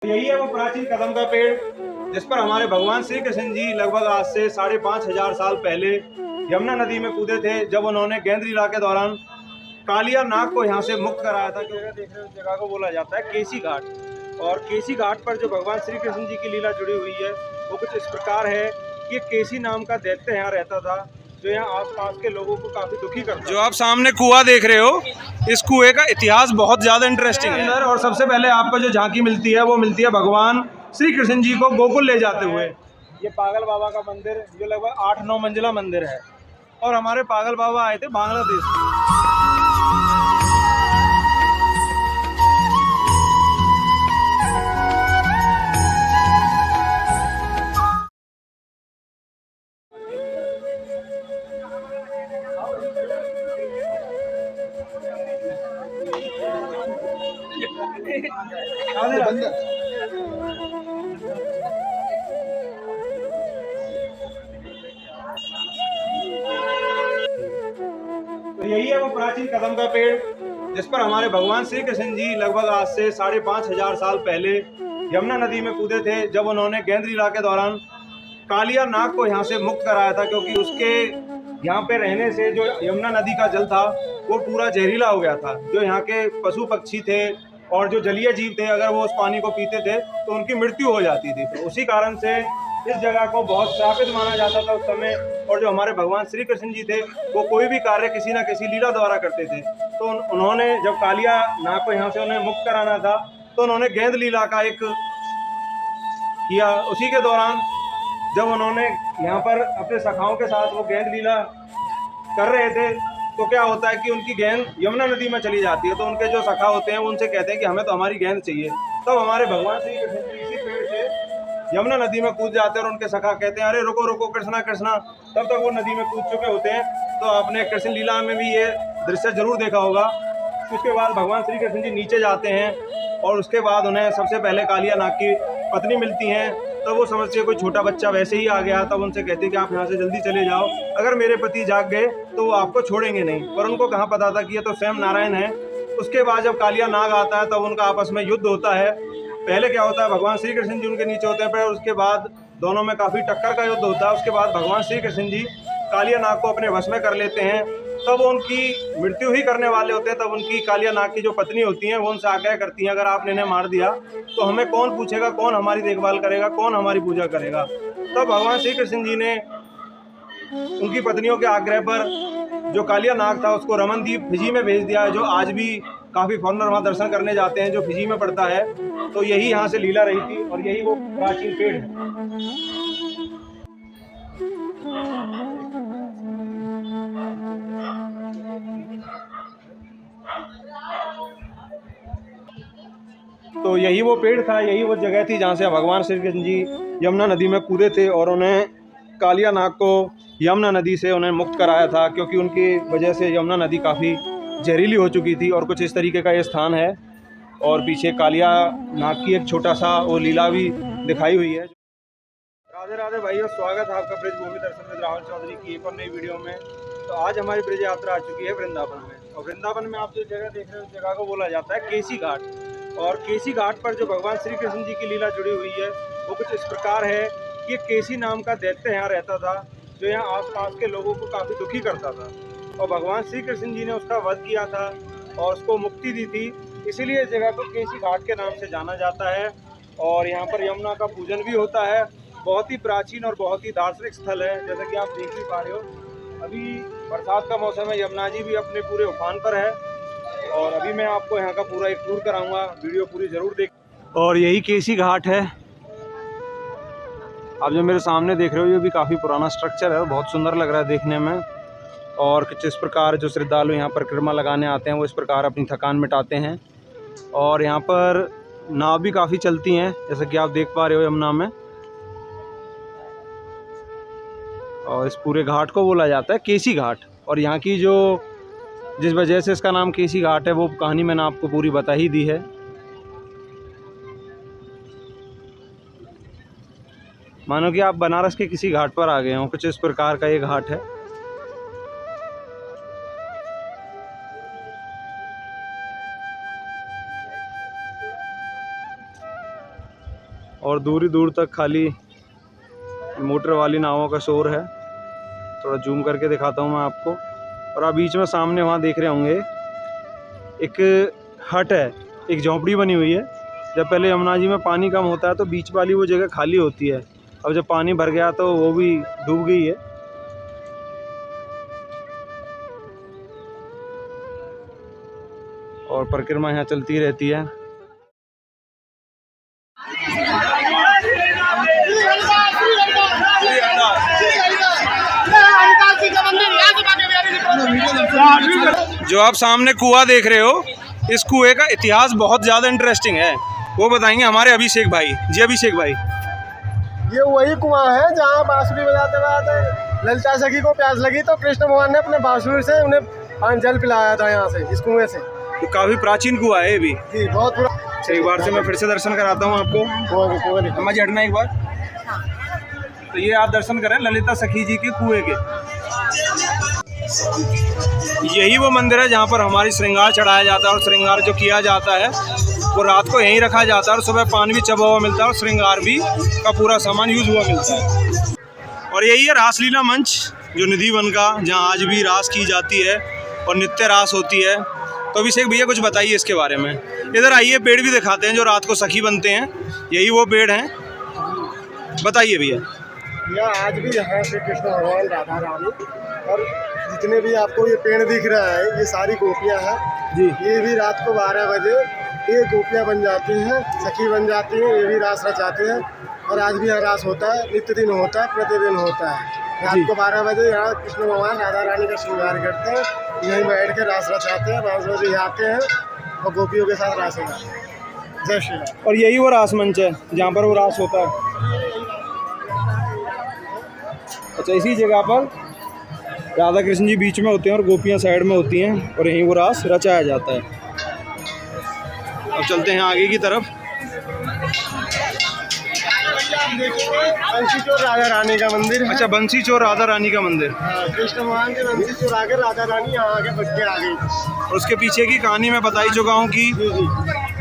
यही है वो प्राचीन कदम का पेड़ जिस पर हमारे भगवान श्री कृष्ण जी लगभग आज से 5,500 साल पहले यमुना नदी में कूदे थे, जब उन्होंने गेंद लीला के दौरान कालिया नाग को यहाँ से मुक्त कराया था। क्योंकि देख रहे हो, उस जगह को बोला जाता है केसी घाट। और केसी घाट पर जो भगवान श्री कृष्ण जी की लीला जुड़ी हुई है वो कुछ इस प्रकार है कि केसी नाम का दैत्य यहाँ रहता था, जो यहाँ आसपास के लोगों को काफी दुखी करता। जो आप सामने कुआं देख रहे हो, इस कुएं का इतिहास बहुत ज्यादा इंटरेस्टिंग है अंदर। और सबसे पहले आपको जो झांकी मिलती है वो मिलती है भगवान श्री कृष्ण जी को गोकुल ले जाते हुए। ये पागल बाबा का मंदिर जो लगभग 8-9 मंजिला मंदिर है, और हमारे पागल बाबा आए थे बांग्लादेश से। तो यही है वो प्राचीन कदम का पेड़ जिस पर हमारे भगवान श्री कृष्ण जी लगभग आज से 5,500 साल पहले यमुना नदी में कूदे थे, जब उन्होंने गेंद लीला के दौरान कालिया नाग को यहाँ से मुक्त कराया था। क्योंकि उसके यहाँ पे रहने से जो यमुना नदी का जल था वो पूरा जहरीला हो गया था। जो यहाँ के पशु पक्षी थे और जो जलीय जीव थे, अगर वो उस पानी को पीते थे तो उनकी मृत्यु हो जाती थी। तो उसी कारण से इस जगह को बहुत श्रापित माना जाता था उस समय। और जो हमारे भगवान श्री कृष्ण जी थे वो कोई भी कार्य किसी न किसी लीला द्वारा करते थे। तो उन्होंने जब कालिया नाग को यहाँ से उन्हें मुक्त कराना था तो उन्होंने गेंद लीला का एक किया। उसी के दौरान जब उन्होंने यहाँ पर अपने सखाओं के साथ वो गेंद लीला कर रहे थे तो क्या होता है कि उनकी गेंद यमुना नदी में चली जाती है। तो उनके जो सखा होते हैं वो उनसे कहते हैं कि हमें तो हमारी गेंद चाहिए। तब हमारे भगवान श्री कृष्ण जी इसी पेड़ से यमुना नदी में कूद जाते हैं और उनके सखा कहते हैं, अरे रुको रुको कृष्णा कृष्णा। तब तक वो नदी में कूद चुके होते हैं। तो आपने कृष्ण लीला में भी ये दृश्य जरूर देखा होगा। उसके बाद भगवान श्री कृष्ण जी नीचे जाते हैं और उसके बाद उन्हें सबसे पहले कालिया नाग की पत्नी मिलती हैं। तब वो समझते हैं कोई छोटा बच्चा वैसे ही आ गया। तब उनसे कहते हैं कि आप यहाँ से जल्दी चले जाओ, अगर मेरे पति जाग गए तो वो आपको छोड़ेंगे नहीं। पर उनको कहाँ पता था कि ये तो स्वयं नारायण है। उसके बाद जब कालिया नाग आता है तब उनका आपस में युद्ध होता है। पहले क्या होता है, भगवान श्री कृष्ण जी उनके नीचे होते हैं, पर उसके बाद दोनों में काफ़ी टक्कर का युद्ध होता है। उसके बाद भगवान श्री कृष्ण जी कालिया नाग को अपने वश में कर लेते हैं। तब उनकी मृत्यु ही करने वाले होते हैं। तब उनकी कालिया नाग की जो पत्नी होती हैं वो उनसे आग्रह करती हैं, अगर आपने इन्हें मार दिया तो हमें कौन पूछेगा, कौन हमारी देखभाल करेगा, कौन हमारी पूजा करेगा। तब भगवान श्री कृष्ण जी ने उनकी पत्नियों के आग्रह पर जो कालिया नाग था उसको रमनदीप फिजी में भेज दिया है, जो आज भी काफ़ी फॉरनर वहाँ दर्शन करने जाते हैं, जो फिजी में पड़ता है। तो यही यहाँ से लीला रही थी और यही वो प्राचीन पेड़ है। तो यही वो पेड़ था, यही वो जगह थी जहाँ से भगवान श्री कृष्ण जी यमुना नदी में कूदे थे और उन्हें कालिया नाग को यमुना नदी से उन्हें मुक्त कराया था। क्योंकि उनकी वजह से यमुना नदी काफ़ी जहरीली हो चुकी थी। और कुछ इस तरीके का ये स्थान है। और पीछे कालिया नाग की एक छोटा सा वो लीला भी दिखाई हुई है। राधे राधे भाइयों, स्वागत है आपका ब्रज भूमि दर्शन में राहुल चौधरी की एक और नई वीडियो में। तो आज हमारी ब्रज यात्रा आ चुकी है वृंदावन में। और वृंदावन में आप जो जगह देख रहे हो उस जगह को बोला जाता है केसी घाट। और केसी घाट पर जो भगवान श्री कृष्ण जी की लीला जुड़ी हुई है वो कुछ इस प्रकार है कि केसी नाम का दैत्य यहाँ रहता था, जो यहाँ आसपास के लोगों को काफ़ी दुखी करता था। और भगवान श्री कृष्ण जी ने उसका वध किया था और उसको मुक्ति दी थी। इसीलिए इस जगह को केसी घाट के नाम से जाना जाता है। और यहाँ पर यमुना का पूजन भी होता है। बहुत ही प्राचीन और बहुत ही दार्शनिक स्थल है, जैसा कि आप देख ही पा रहे हो। अभी बरसात का मौसम है, यमुना जी भी अपने पूरे उफान पर है। और अभी मैं आपको यहाँ का पूरा एक टूर कराऊंगा, वीडियो पूरी ज़रूर देख। और यही केसी घाट है। आप जो मेरे सामने देख रहे हो ये भी काफ़ी पुराना स्ट्रक्चर है, बहुत सुंदर लग रहा है देखने में। और कुछ इस प्रकार जो श्रद्धालु यहाँ परिक्रमा लगाने आते हैं वो इस प्रकार अपनी थकान मिटाते हैं। और यहाँ पर नाव भी काफ़ी चलती हैं, जैसा कि आप देख पा रहे हो यमुना में। और इस पूरे घाट को बोला जाता है केसी घाट। और यहाँ की जो जिस वजह से इसका नाम केसी घाट है वो कहानी मैंने आपको पूरी बता ही दी है। मानो कि आप बनारस के किसी घाट पर आ गए हो, कुछ इस प्रकार का ये घाट है। और दूर ही दूर तक खाली मोटर वाली नावों का शोर है। थोड़ा जूम करके दिखाता हूँ मैं आपको। और आप बीच में सामने वहाँ देख रहे होंगे एक हट है, एक झोंपड़ी बनी हुई है। जब पहले यमुना जी में पानी कम होता है तो बीच वाली वो जगह खाली होती है। अब जब पानी भर गया तो वो भी डूब गई है। और परिक्रमा यहाँ चलती रहती है। जो आप सामने कुआं देख रहे हो, इस कुएं का इतिहास बहुत ज़्यादा इंटरेस्टिंग है। वो बताएंगे हमारे अभिषेक भाई। जी अभिषेक भाई, ये वही कुआं है जहाँ बांसुरी बजाते बजाते ललिता सखी को प्यास लगी तो कृष्ण भगवान ने अपने बांसुरी से उन्हें जल पिलाया था यहाँ से, इस कुएं से। तो काफ़ी प्राचीन कुआं है ये भी। जी बहुत पुराना। एक बार से मैं फिर से दर्शन कराता हूँ आपको। समझ हटना एक बार। तो ये आप दर्शन करें ललिता सखी जी के कुएं के। यही वो मंदिर है जहाँ पर हमारी श्रृंगार चढ़ाया जाता है। और श्रृंगार जो किया जाता है वो रात को यहीं रखा जाता है और सुबह पान भी चबा हुआ मिलता है और श्रृंगार भी का पूरा सामान यूज हुआ मिलता है। और यही है रासलीला मंच, जो निधि वन का, जहाँ आज भी रास की जाती है और नित्य रास होती है। तो अभिषेक भैया कुछ बताइए इसके बारे में। इधर आइए, पेड़ भी दिखाते हैं जो रात को सखी बनते हैं। यही वो पेड़ हैं, बताइए भैया। यह आज भी यहाँ से कृष्ण भगवान, राधा रानी और जितने भी आपको ये पेड़ दिख रहा है ये सारी गोपियाँ हैं जी। ये भी रात को 12 बजे ये गोपियाँ बन जाती हैं, सखी बन जाती हैं, ये भी रास रचाते हैं। और आज भी यहाँ रास होता है, नित्य दिन होता है, प्रतिदिन होता है। रात को 12 बजे यहाँ कृष्ण भगवान राधा रानी का श्रृंगार करते हैं, यहीं बैठ के रास रचाते हैं। 5 बजे आते हैं और गोपियों के साथ रास रचाते हैं। जय श्री राम। और यही वो रास मंच है जहाँ पर वो रास होता है। अच्छा, इसी जगह पर राधा कृष्ण जी बीच में होते हैं और गोपियाँ साइड में होती हैं और यहीं वो रास रचाया जाता है। अब चलते हैं आगे की तरफ। बंसी चोर राधा रानी का मंदिर है। अच्छा, बंसी चोर राधा रानी का मंदिर। हाँ, कृष्ण भगवान के बंसी चोर आकर राधा रानी यहाँ आके बच के आ गई। और उसके पीछे की कहानी मैं बता ही चुका हूँ कि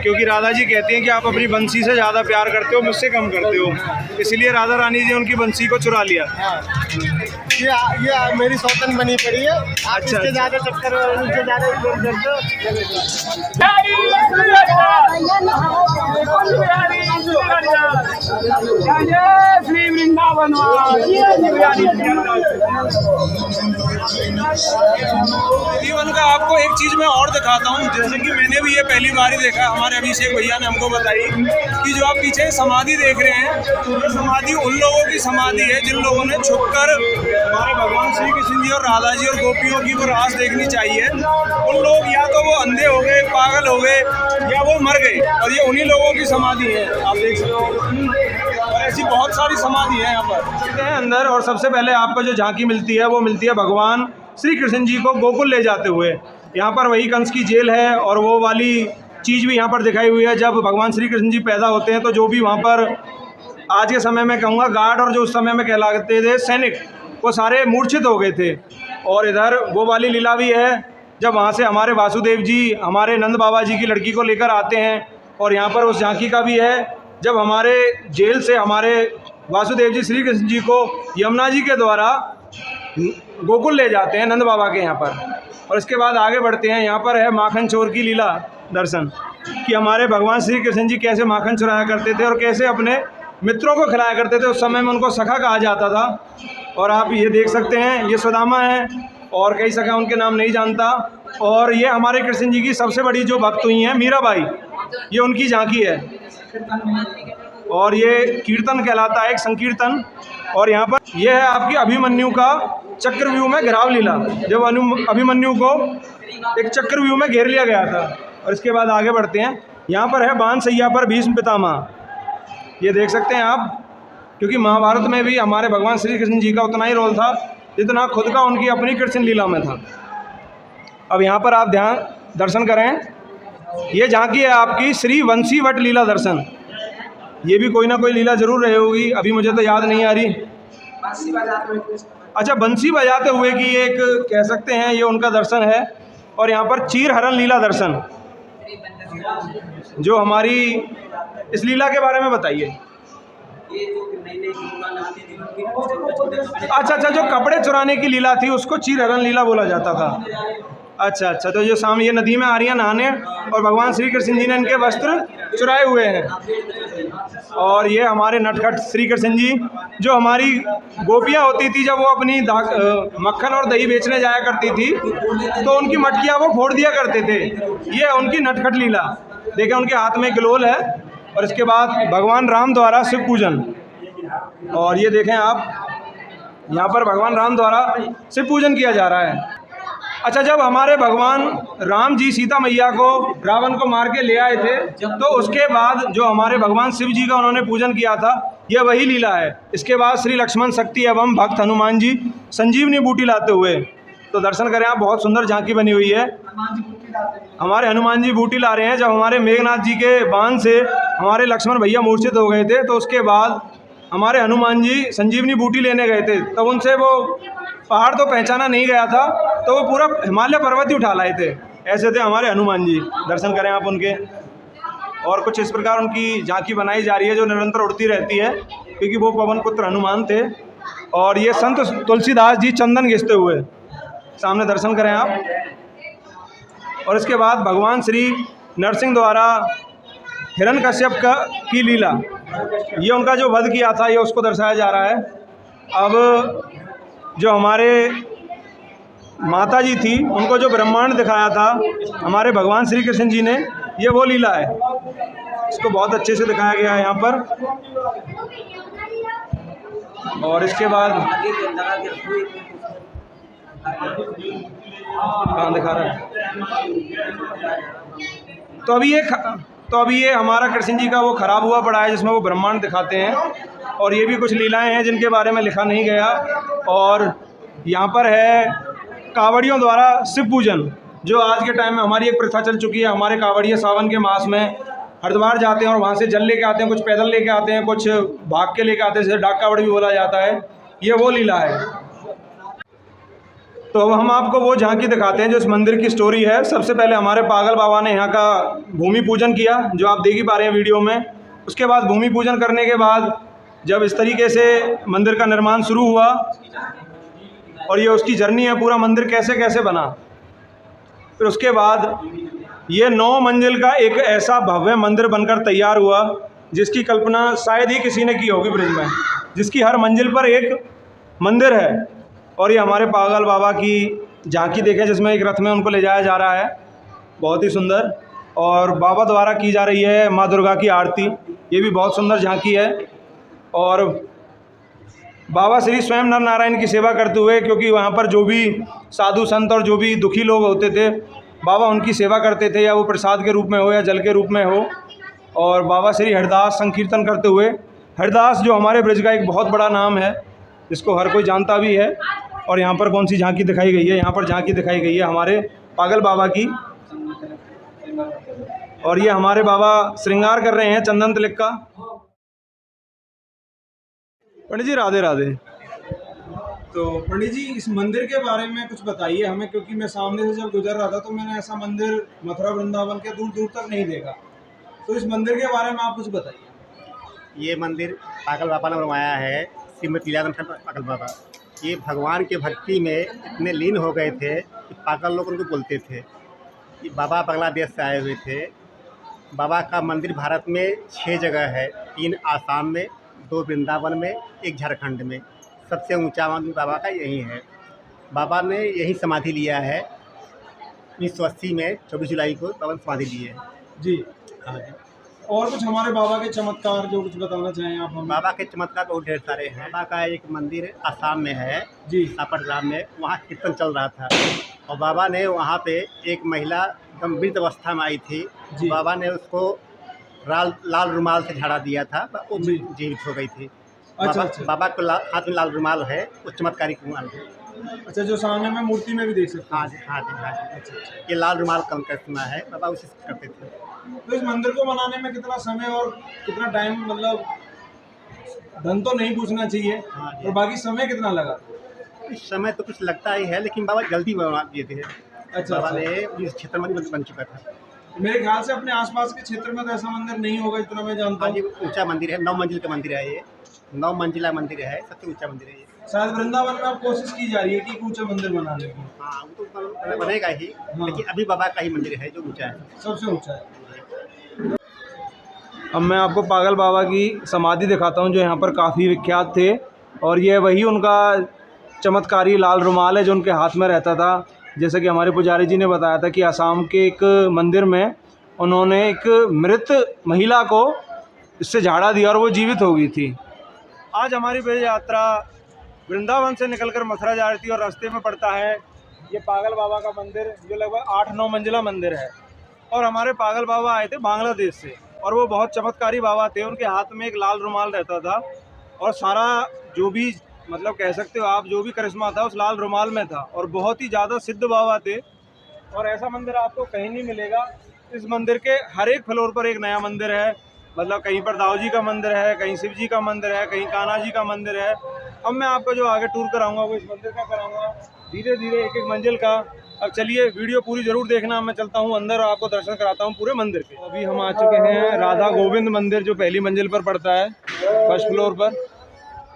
क्योंकि राधा जी कहती हैं कि आप अपनी बंसी से ज़्यादा प्यार करते हो, मुझसे कम करते हो, इसलिए राधा रानी जी उनकी बंसी को चुरा लिया। हाँ। ये मेरी सौतन बनी पड़ी है। आप इसके ज़्यादा चक्कर उनसे ज़्यादा इग्नोर करते हो। श्री वृंदावन जीवन का आपको एक चीज़ मैं और दिखाता हूँ, जैसे कि मैंने भी ये पहली बार ही देखा। हमारे अभिषेक भैया ने हमको बताई कि जो आप पीछे समाधि देख रहे हैं, ये समाधि उन लोगों की समाधि है जिन लोगों ने छुपकर हमारे भगवान श्री कृष्ण जी और राधा जी और गोपियों की वो रास देखनी चाहिए। उन लोग या तो वो अंधे हो गए, पागल हो गए, या वो मर गए, और ये उन्हीं लोगों की समाधि है। आप देख सकते हो। और ऐसी बहुत सारी समाधि है यहाँ पर। चलते हैं अंदर और सबसे पहले आपको जो झांकी मिलती है वो मिलती है भगवान श्री कृष्ण जी को गोकुल ले जाते हुए। यहाँ पर वही कंस की जेल है और वो वाली चीज़ भी यहाँ पर दिखाई हुई है। जब भगवान श्री कृष्ण जी पैदा होते हैं तो जो भी वहाँ पर आज के समय में कहूँगा गार्ड और जो उस समय में कहलाते थे सैनिक, वो सारे मूर्छित हो गए थे। और इधर वो वाली लीला भी है जब वहाँ से हमारे वासुदेव जी हमारे नंद बाबा जी की लड़की को लेकर आते हैं। और यहाँ पर उस झांकी का भी है जब हमारे जेल से हमारे वासुदेव जी श्री कृष्ण जी को यमुना जी के द्वारा गोकुल ले जाते हैं नंद बाबा के यहाँ पर। और इसके बाद आगे बढ़ते हैं। यहाँ पर है माखन चोर की लीला दर्शन, कि हमारे भगवान श्री कृष्ण जी कैसे माखन चुराया करते थे और कैसे अपने मित्रों को खिलाया करते थे। उस समय में उनको सखा कहा जाता था। और आप ये देख सकते हैं, ये सुदामा है और कई सखा उनके नाम नहीं जानता। और ये हमारे कृष्ण जी की सबसे बड़ी जो भक्त हुई हैं मीराबाई, ये उनकी झांकी है। और ये कीर्तन कहलाता है, एक संकीर्तन। और यहाँ पर यह है आपकी अभिमन्यु का चक्रव्यूह में घेराव लीला, जब अभिमन्यु को एक चक्रव्यूह में घेर लिया गया था। और इसके बाद आगे बढ़ते हैं। यहाँ पर है बाणसैया पर भीष्म पितामह, ये देख सकते हैं आप, क्योंकि महाभारत में भी हमारे भगवान श्री कृष्ण जी का उतना ही रोल था जितना खुद का उनकी अपनी कृष्ण लीला में था। अब यहाँ पर आप ध्यान दर्शन करें, ये झांकी है आपकी श्री वंशी वट लीला दर्शन। ये भी कोई ना कोई लीला जरूर रही होगी, अभी मुझे तो याद नहीं आ रही। अच्छा, बंसी बजाते हुए की एक कह सकते हैं ये उनका दर्शन है। और यहाँ पर चीर हरण लीला दर्शन, जो हमारी इस लीला के बारे में बताइए। अच्छा, जो कपड़े चुराने की लीला थी उसको चीरहरण लीला बोला जाता था। अच्छा, तो जो सामने ये नदी में आ रही है नहाने और भगवान श्री कृष्ण जी ने इनके वस्त्र चुराए हुए हैं। और ये हमारे नटखट श्री कृष्ण जी, जो हमारी गोपियाँ होती थी जब वो अपनी मक्खन और दही बेचने जाया करती थी तो उनकी मटकियाँ वो फोड़ दिया करते थे। ये उनकी नटखट लीला। देखें उनके हाथ में ग्लोल है। और इसके बाद भगवान राम द्वारा शिव पूजन। और ये देखें आप, यहाँ पर भगवान राम द्वारा शिव पूजन किया जा रहा है। अच्छा, जब हमारे भगवान राम जी सीता मैया को रावण को मार के ले आए थे तो उसके बाद जो हमारे भगवान शिव जी का उन्होंने पूजन किया था, यह वही लीला है। इसके बाद श्री लक्ष्मण शक्ति एवं भक्त हनुमान जी संजीवनी बूटी लाते हुए, तो दर्शन करें आप, बहुत सुंदर झांकी बनी हुई है। हमारे हनुमान जी बूटी ला रहे हैं। जब हमारे मेघनाथ जी के बाण से हमारे लक्ष्मण भैया मूर्छित हो गए थे तो उसके बाद हमारे हनुमान जी संजीवनी बूटी लेने गए थे, तब उनसे वो पहाड़ तो पहचाना नहीं गया था तो वो पूरा हिमालय पर्वत ही उठा लाए थे। ऐसे थे हमारे हनुमान जी। दर्शन करें आप उनके। और कुछ इस प्रकार उनकी झांकी बनाई जा रही है जो निरंतर उड़ती रहती है, क्योंकि वो पवन पुत्र हनुमान थे। और ये संत तुलसीदास जी चंदन घिसते हुए सामने दर्शन करें आप। और इसके बाद भगवान श्री नरसिंह द्वारा हिरण्यकश्यप की लीला, ये उनका जो वध किया था, ये उसको दर्शाया जा रहा है। अब जो हमारे माता जी थी उनको जो ब्रह्मांड दिखाया था हमारे भगवान श्री कृष्ण जी ने, ये वो लीला है। इसको बहुत अच्छे से दिखाया गया है यहाँ पर। और इसके बाद कहाँ दिखा रहा है, तो अभी ये हमारा कृष्ण जी का वो खराब हुआ पड़ा है जिसमें वो ब्रह्मांड दिखाते हैं। और ये भी कुछ लीलाएं हैं जिनके बारे में लिखा नहीं गया। और यहाँ पर है कांवड़ियों द्वारा शिव पूजन, जो आज के टाइम में हमारी एक प्रथा चल चुकी है। हमारे कांवड़िया सावन के मास में हरिद्वार जाते हैं और वहाँ से जल लेके आते हैं, कुछ पैदल लेके आते हैं, कुछ भाग के लेके आते हैं, जैसे डाक कांवड़ भी बोला जाता है। ये वो लीला है। तो अब हम आपको वो झांकी दिखाते हैं जो इस मंदिर की स्टोरी है। सबसे पहले हमारे पागल बाबा ने यहाँ का भूमि पूजन किया, जो आप देख ही पा रहे हैं वीडियो में। उसके बाद भूमि पूजन करने के बाद जब इस तरीके से मंदिर का निर्माण शुरू हुआ, और ये उसकी जर्नी है, पूरा मंदिर कैसे कैसे बना। फिर उसके बाद ये 9 मंजिल का एक ऐसा भव्य मंदिर बनकर तैयार हुआ जिसकी कल्पना शायद ही किसी ने की होगी ब्रिज में, जिसकी हर मंजिल पर एक मंदिर है। और ये हमारे पागल बाबा की झांकी देखें जिसमें एक रथ में उनको ले जाया जा रहा है, बहुत ही सुंदर। और बाबा द्वारा की जा रही है माँ दुर्गा की आरती, ये भी बहुत सुंदर झांकी है। और बाबा श्री स्वयं नर नारायण की सेवा करते हुए, क्योंकि वहाँ पर जो भी साधु संत और जो भी दुखी लोग होते थे, बाबा उनकी सेवा करते थे, या वो प्रसाद के रूप में हो या जल के रूप में हो। और बाबा श्री हरिदास संकीर्तन करते हुए, हरिदास जो हमारे ब्रज का एक बहुत बड़ा नाम है जिसको हर कोई जानता भी है। और यहाँ पर कौन सी झांकी दिखाई गई है, यहाँ पर झांकी दिखाई गई है हमारे पागल बाबा की। और ये हमारे बाबा श्रृंगार कर रहे हैं चंदन तिलक का। पंडित जी राधे राधे। तो पंडित जी इस मंदिर के बारे में कुछ बताइए हमें, क्योंकि मैं सामने से जब गुजर रहा था तो मैंने ऐसा मंदिर मथुरा वृंदावन के दूर दूर तक नहीं देखा। तो इस मंदिर के बारे में आप कुछ बताइए। ये मंदिर पागल बाबा ने बनवाया है, श्रीमती लीलाधर पागल बाबा। ये भगवान के भक्ति में इतने लीन हो गए थे कि पागल लोग उनको बोलते थे। ये बाबा बांग्लादेश से आए हुए थे। बाबा का मंदिर भारत में 6 जगह है, 3 आसाम में, 2 वृंदावन में, 1 झारखंड में। सबसे ऊंचा मंदिर बाबा का यही है। बाबा ने यही समाधि लिया है 1980 में, 24 जुलाई को बाबा ने समाधि ली है जी। हाँ जी। और कुछ हमारे बाबा के चमत्कार जो कुछ बताना चाहें आप हमें? बाबा के चमत्कार बहुत ढेर सारे हैं। बाबा का एक मंदिर आसाम में है जी, सापट ग्राम में, वहाँ कीर्तन चल रहा था और बाबा ने वहाँ पे एक महिला एकदम वृद्ध अवस्था में आई थी। बाबा ने उसको लाल रुमाल से झाड़ा दिया था, वो जीवित हो गई थी। अच्छा, बाबा को हाथ में लाल रुमाल है, वो चमत्कारी रुमाल है। अच्छा, जो सामने में मूर्ति में भी देख सकते हैं। हाँ जी, हाँ जी, हाँ जी। अच्छा, ये लाल रुमाल कम का इस्तेमाल है, बाबा उसे करते थे। तो इस मंदिर को बनाने में कितना समय और कितना टाइम, मतलब धन तो नहीं पूछना चाहिए, हाँ, और बाकी समय कितना लगा? इस समय तो कुछ लगता ही है, लेकिन बाबा जल्दी बनवा दिए थे। अच्छा, बाबा ने इस क्षेत्र में बन चुका था। मेरे ख्याल से अपने आसपास के क्षेत्र में तो ऐसा मंदिर नहीं होगा, इतना मैं जानता हाँ जी, हूँ। ऊंचा मंदिर है, 9 मंजिल का मंदिर है ये, 9 मंजिला मंदिर है, सबसे ऊंचा मंदिर है ये। शायद वृंदावन में अब कोशिश की जा रही है कि एक ऊंचा मंदिर बनाने की। हाँ, वो तो बनेगा ही, लेकिन अभी बाबा का ही मंदिर है जो ऊंचा है, सबसे ऊंचा है। अब मैं आपको पागल बाबा की समाधि दिखाता हूँ जो यहाँ पर काफ़ी विख्यात थे, और ये वही उनका चमत्कारी लाल रुमाल है जो उनके हाथ में रहता था। जैसे कि हमारे पुजारी जी ने बताया था कि असम के एक मंदिर में उन्होंने एक मृत महिला को इससे झाड़ा दिया और वो जीवित हो गई थी। आज हमारी बड़ी यात्रा वृंदावन से निकलकर मथुरा जा रही थी और रास्ते में पड़ता है ये पागल बाबा का मंदिर जो लगभग 8-9 मंजिला मंदिर है। और हमारे पागल बाबा आए थे बांग्लादेश से, और वो बहुत चमत्कारी बाबा थे। उनके हाथ में एक लाल रुमाल रहता था और सारा जो भी मतलब कह सकते हो आप जो भी करिश्मा था उस लाल रुमाल में था, और बहुत ही ज़्यादा सिद्ध बाबा थे। और ऐसा मंदिर आपको कहीं नहीं मिलेगा। इस मंदिर के हर एक फ्लोर पर एक नया मंदिर है, मतलब कहीं पर दाऊ जी का मंदिर है, कहीं शिव जी का मंदिर है, कहीं कान्हा जी का मंदिर है। अब मैं आपको जो आगे टूर कराऊंगा वो इस मंदिर का कराऊंगा, धीरे धीरे एक एक मंजिल का। अब चलिए वीडियो पूरी ज़रूर देखना। मैं चलता हूँ अंदर और आपको दर्शन कराता हूँ पूरे मंदिर के। अभी हम आ चुके हैं राधा गोविंद मंदिर जो पहली मंजिल पर पड़ता है, फर्स्ट फ्लोर पर।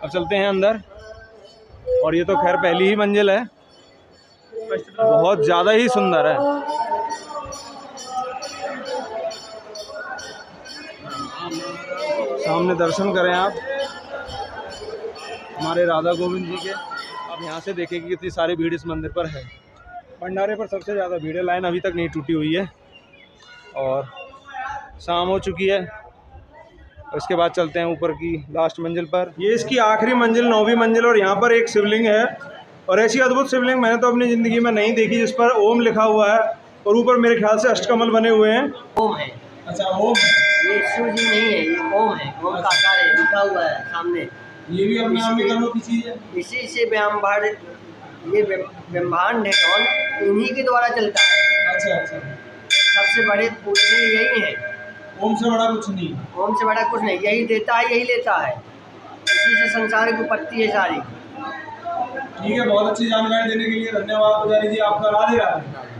अब चलते हैं अंदर, और ये तो खैर पहली ही मंजिल है, बहुत ज़्यादा ही सुंदर है। सामने दर्शन करें आप हमारे राधा गोविंद जी के। आप यहाँ से देखें कि कितनी सारी भीड़ इस मंदिर पर है। भंडारे पर सबसे ज़्यादा भीड़ है, लाइन अभी तक नहीं टूटी हुई है और शाम हो चुकी है। उसके बाद चलते हैं ऊपर की लास्ट मंजिल पर। ये इसकी आखिरी मंजिल 9वीं मंजिल, और यहाँ पर एक शिवलिंग है, और ऐसी अद्भुत शिवलिंग मैंने तो अपनी ज़िंदगी में नहीं देखी जिस पर ओम लिखा हुआ है और ऊपर मेरे ख्याल से अष्टकमल बने हुए हैं। ओम है, अच्छा ओम, ये शिव जी नहीं है, ये ओम है, ओम का आकार है, लिखा हुआ है सामने। ये भी अपने आप में करो की चीज़ है। इसी से ब्रह्मांड, ये ब्रह्मांड है कौन, इन्हीं के द्वारा चलता है। अच्छा अच्छा, सबसे बड़े पूजनीय यही है, ओम से बड़ा कुछ नहीं। ओम से बड़ा कुछ नहीं, यही देता है यही लेता है, इसी से संसार की उत्पत्ति है सारी। ठीक है, बहुत अच्छी जानकारी देने के लिए धन्यवाद पुजारी जी, आपका राधे राधे।